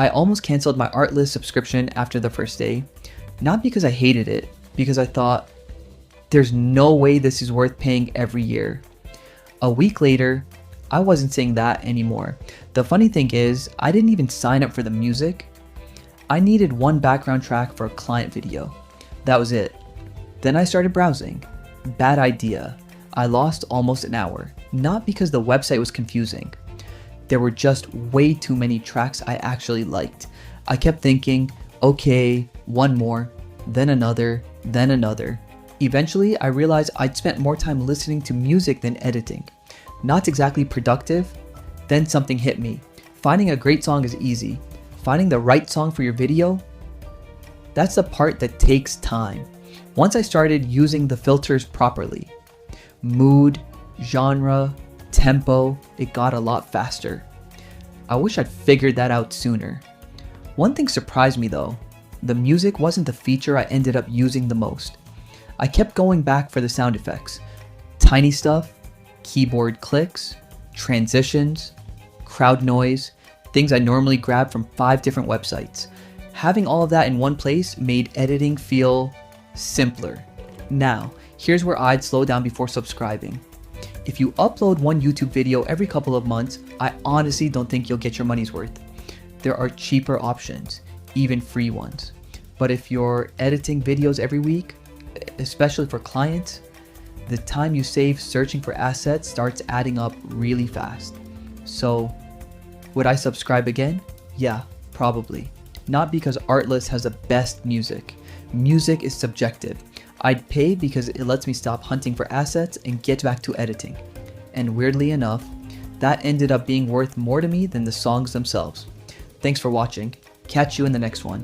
I almost canceled my Artlist subscription after the first day, not because I hated it, because I thought, there's no way this is worth paying every year. A week later, I wasn't saying that anymore. The funny thing is, I didn't even sign up for the music. I needed one background track for a client video. That was it. Then I started browsing. Bad idea. I lost almost an hour, not because the website was confusing. There were just way too many tracks I actually liked. I kept thinking, okay, one more, then another, then another. Eventually, I realized I'd spent more time listening to music than editing. Not exactly productive. Then something hit me. Finding a great song is easy. Finding the right song for your video, that's the part that takes time. Once I started using the filters properly, mood, genre, tempo, it got a lot faster. I wish I'd figured that out sooner. One thing surprised me though. The music wasn't the feature I ended up using the most. I kept going back for the sound effects. Tiny stuff, keyboard clicks, transitions, crowd noise, things I normally grab from 5 different websites. Having all of that in one place made editing feel simpler. Now, here's where I'd slow down before subscribing. If you upload one YouTube video every couple of months, I honestly don't think you'll get your money's worth. There are cheaper options, even free ones. But if you're editing videos every week, especially for clients, the time you save searching for assets starts adding up really fast. So, would I subscribe again? Yeah, probably. Not because Artlist has the best music. Music is subjective. I'd pay because it lets me stop hunting for assets and get back to editing. And weirdly enough, that ended up being worth more to me than the songs themselves. Thanks for watching. Catch you in the next one.